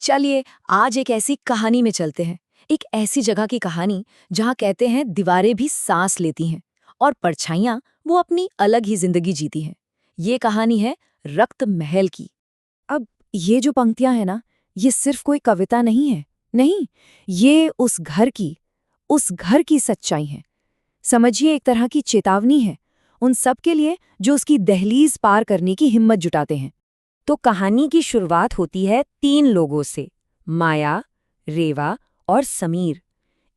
चलिए आज एक ऐसी कहानी में चलते हैं। एक ऐसी जगह की कहानी जहाँ कहते हैं दीवारें भी सांस लेती हैं और परछाइयाँ वो अपनी अलग ही जिंदगी जीती हैं। ये कहानी है रक्त महल की। अब ये जो पंक्तियां हैं ना, ये सिर्फ कोई कविता नहीं है। नहीं, ये उस घर की सच्चाई है। समझिए, एक तरह की चेतावनी है उन सब के लिए जो उसकी दहलीज पार करने की हिम्मत जुटाते हैं। तो कहानी की शुरुआत होती है 3 लोगों से, माया, रेवा और समीर।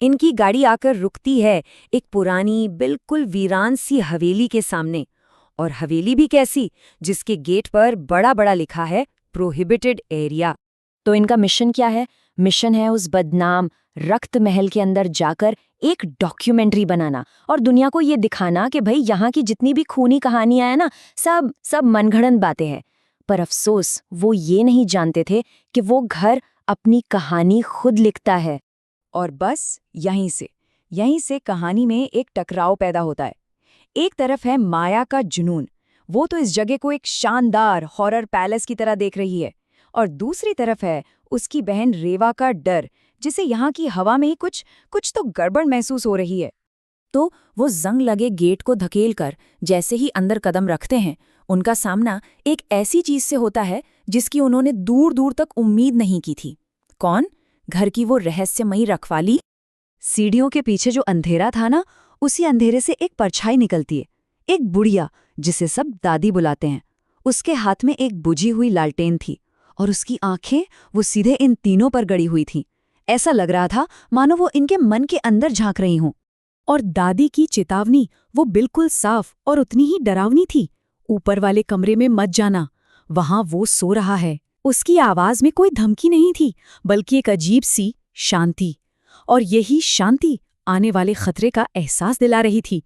इनकी गाड़ी आकर रुकती है एक पुरानी बिल्कुल वीरान सी हवेली के सामने। और हवेली भी कैसी, जिसके गेट पर बड़ा बड़ा लिखा है प्रोहिबिटेड एरिया। तो इनका मिशन क्या है? मिशन है उस बदनाम रक्त महल के अंदर जाकर एक डॉक्यूमेंट्री बनाना और दुनिया को ये दिखाना कि भाई यहाँ की जितनी भी खूनी कहानियां हैं ना, सब मनगढ़ंत बातें हैं। पर अफसोस वो ये नहीं जानते थे कि वो घर अपनी कहानी खुद लिखता है। और बस यहीं से कहानी में एक टकराव पैदा होता है। एक तरफ है माया का जुनून, वो तो इस जगह को एक शानदार हॉरर पैलेस की तरह देख रही है। और दूसरी तरफ है उसकी बहन रेवा का डर, जिसे यहाँ की हवा में ही कुछ तो गड़बड़ महसूस हो रही है। तो वो जंग लगे गेट को धकेलकर जैसे ही अंदर कदम रखते हैं, उनका सामना एक ऐसी चीज से होता है जिसकी उन्होंने दूर दूर तक उम्मीद नहीं की थी। कौन? घर की वो रहस्यमयी रखवाली। सीढ़ियों के पीछे जो अंधेरा था ना, उसी अंधेरे से एक परछाई निकलती है। एक बुढ़िया, जिसे सब दादी बुलाते हैं। उसके हाथ में एक बुझी हुई लालटेन थी और उसकी आंखें वो सीधे इन तीनों पर गड़ी हुई थीं। ऐसा लग रहा था मानो वो इनके मन के अंदर झांक रही हों। और दादी की चेतावनी वो बिल्कुल साफ और उतनी ही डरावनी थी। ऊपर वाले कमरे में मत जाना, वहां वो सो रहा है। उसकी आवाज में कोई धमकी नहीं थी, बल्कि एक अजीब सी शांति। और यही शांति आने वाले खतरे का एहसास दिला रही थी।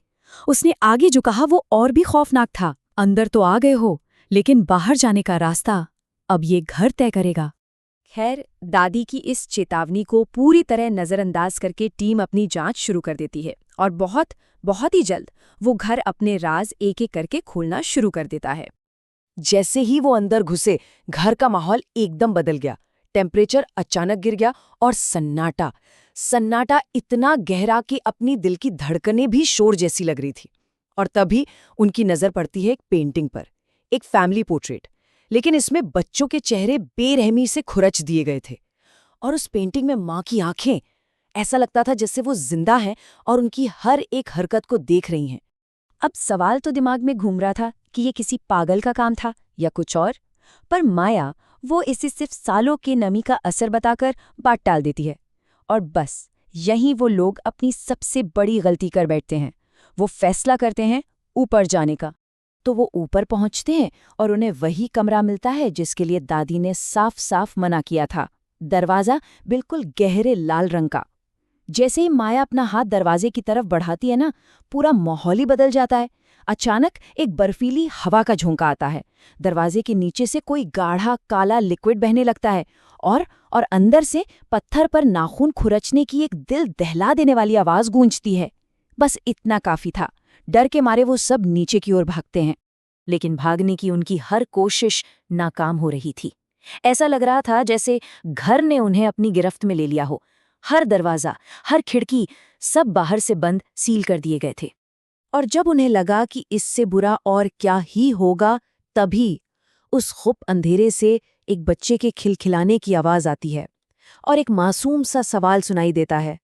उसने आगे जो कहा वो और भी खौफनाक था। अंदर तो आ गए हो, लेकिन बाहर जाने का रास्ता अब ये घर तय करेगा। खैर, दादी की इस चेतावनी को पूरी तरह नजरअंदाज करके टीम अपनी जांच शुरू कर देती है और बहुत ही जल्द वो घर अपने राज एक एक करके खोलना शुरू कर देता है। जैसे ही वो अंदर घुसे, घर का माहौल एकदम बदल गया। टेम्परेचर अचानक गिर गया और सन्नाटा इतना गहरा कि अपनी दिल की धड़कनें भी शोर जैसी लग रही थी। और तभी उनकी नजर पड़ती है एक पेंटिंग पर, एक फैमिली पोर्ट्रेट। लेकिन इसमें बच्चों के चेहरे बेरहमी से खुरच दिए गए थे। और उस पेंटिंग में माँ की आंखें, ऐसा लगता था जैसे वो जिंदा हैं और उनकी हर एक हरकत को देख रही हैं। अब सवाल तो दिमाग में घूम रहा था कि ये किसी पागल का काम था या कुछ और। पर माया वो इसे सिर्फ सालों की नमी का असर बताकर बात टाल देती है। और बस यहीं वो लोग अपनी सबसे बड़ी गलती कर बैठते हैं। वो फैसला करते हैं ऊपर जाने का। तो वो ऊपर पहुंचते हैं और उन्हें वही कमरा मिलता है जिसके लिए दादी ने साफ साफ मना किया था। दरवाजा बिल्कुल गहरे लाल रंग का। जैसे ही माया अपना हाथ दरवाजे की तरफ बढ़ाती है ना, पूरा माहौल ही बदल जाता है। अचानक एक बर्फीली हवा का झोंका आता है। दरवाजे के नीचे से कोई गाढ़ा काला लिक्विड बहने लगता है और अंदर से पत्थर पर नाखून खुरचने की एक दिल दहला देने वाली आवाज गूंजती है। बस इतना काफी था। डर के मारे वो सब नीचे की ओर भागते हैं, लेकिन भागने की उनकी हर कोशिश नाकाम हो रही थी। ऐसा लग रहा था जैसे घर ने उन्हें अपनी गिरफ्त में ले लिया हो। हर दरवाजा, हर खिड़की, सब बाहर से बंद सील कर दिए गए थे। और जब उन्हें लगा कि इससे बुरा और क्या ही होगा, तभी उस खुप अंधेरे से एक बच्चे के खिलखिलाने की आवाज आती है और एक मासूम सा सवाल सुनाई देता है।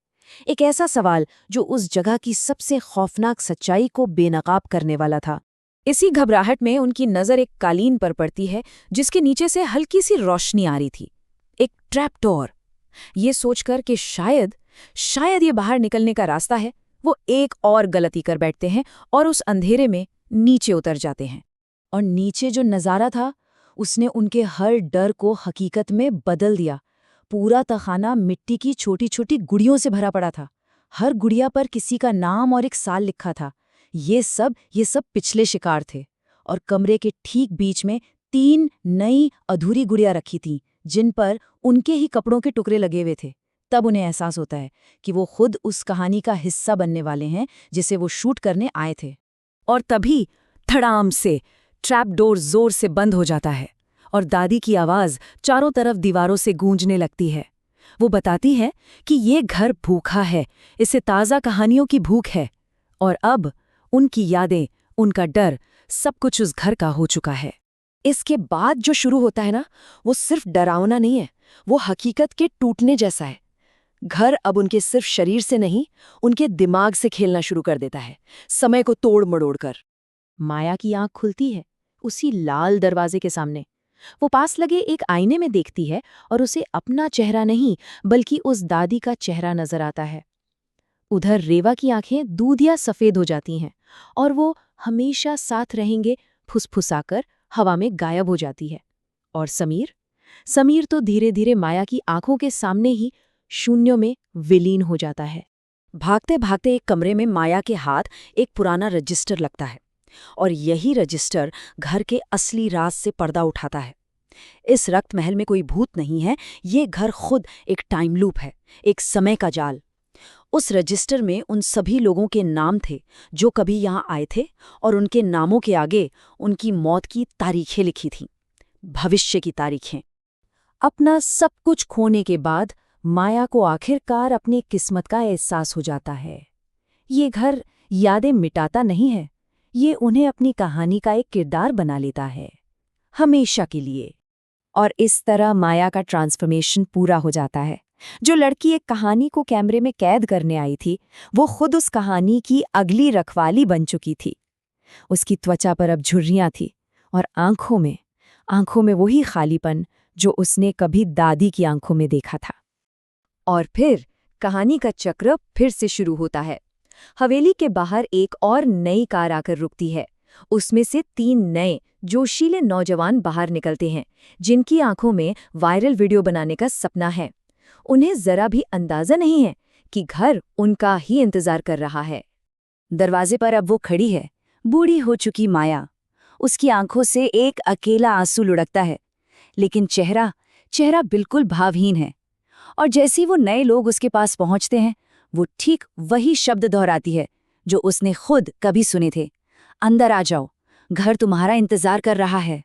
एक ऐसा सवाल जो उस जगह की सबसे खौफनाक सच्चाई को बेनकाब करने वाला था। इसी घबराहट में उनकी नज़र एक कालीन पर पड़ती है जिसके नीचे से हल्की सी रोशनी आ रही थी। एक ट्रैपडोर। ये सोचकर कि शायद ये बाहर निकलने का रास्ता है, वो एक और गलती कर बैठते हैं और उस अंधेरे में नीचे उतर जाते हैं। और नीचे जो नज़ारा था, उसने उनके हर डर को हकीकत में बदल दिया। पूरा तखाना मिट्टी की छोटी छोटी गुड़ियों से भरा पड़ा था। हर गुड़िया पर किसी का नाम और एक साल लिखा था। ये सब पिछले शिकार थे। और कमरे के ठीक बीच में 3 नई अधूरी गुड़िया रखी थीं, जिन पर उनके ही कपड़ों के टुकड़े लगे हुए थे। तब उन्हें एहसास होता है कि वो खुद उस कहानी का हिस्सा बनने वाले हैं जिसे वो शूट करने आए थे। और तभी धड़ाम से ट्रैपडोर जोर से बंद हो जाता है और दादी की आवाज चारों तरफ दीवारों से गूंजने लगती है। वो बताती है कि ये घर भूखा है, इसे ताज़ा कहानियों की भूख है। और अब उनकी यादें, उनका डर, सब कुछ उस घर का हो चुका है। इसके बाद जो शुरू होता है ना, वो सिर्फ डरावना नहीं है, वो हकीकत के टूटने जैसा है। घर अब उनके सिर्फ शरीर से नहीं, उनके दिमाग से खेलना शुरू कर देता है, समय को तोड़ मड़ोड़ कर। माया की आंख खुलती है उसी लाल दरवाजे के सामने। वो पास लगे एक आईने में देखती है और उसे अपना चेहरा नहीं बल्कि उस दादी का चेहरा नजर आता है। उधर रेवा की आंखें दूधिया सफेद हो जाती हैं और वो हमेशा साथ रहेंगे फुसफुसाकर हवा में गायब हो जाती है। और समीर समीर तो धीरे धीरे माया की आंखों के सामने ही शून्यों में विलीन हो जाता है। भागते भागते एक कमरे में माया के हाथ एक पुराना रजिस्टर लगता है और यही रजिस्टर घर के असली राज से पर्दा उठाता है। इस रक्त महल में कोई भूत नहीं है, ये घर खुद एक टाइम लूप है, एक समय का जाल। उस रजिस्टर में उन सभी लोगों के नाम थे जो कभी यहाँ आए थे और उनके नामों के आगे उनकी मौत की तारीखें लिखी थीं, भविष्य की तारीखें। अपना सब कुछ खोने के बाद माया को आखिरकार अपनी किस्मत का एहसास हो जाता है। ये घर यादें मिटाता नहीं है, ये उन्हें अपनी कहानी का एक किरदार बना लेता है, हमेशा के लिए। और इस तरह माया का ट्रांसफॉर्मेशन पूरा हो जाता है। जो लड़की एक कहानी को कैमरे में कैद करने आई थी, वो खुद उस कहानी की अगली रखवाली बन चुकी थी। उसकी त्वचा पर अब झुर्रियां थी और आंखों में वही खालीपन जो उसने कभी दादी की आंखों में देखा था। और फिर कहानी का चक्र फिर से शुरू होता है। हवेली के बाहर एक और नई कार आकर रुकती है। उसमें से 3 नए जोशीले नौजवान बाहर निकलते हैं, जिनकी आंखों में वायरल वीडियो बनाने का सपना है। उन्हें जरा भी अंदाजा नहीं है कि घर उनका ही इंतजार कर रहा है। दरवाजे पर अब वो खड़ी है, बूढ़ी हो चुकी माया। उसकी आंखों से एक अकेला आंसू लुढ़कता है, लेकिन चेहरा बिल्कुल भावहीन है। और जैसे ही वो नए लोग उसके पास पहुंचते हैं, वो ठीक वही शब्द दोहराती है जो उसने खुद कभी सुने थे, अंदर आ जाओ, घर तुम्हारा इंतजार कर रहा है।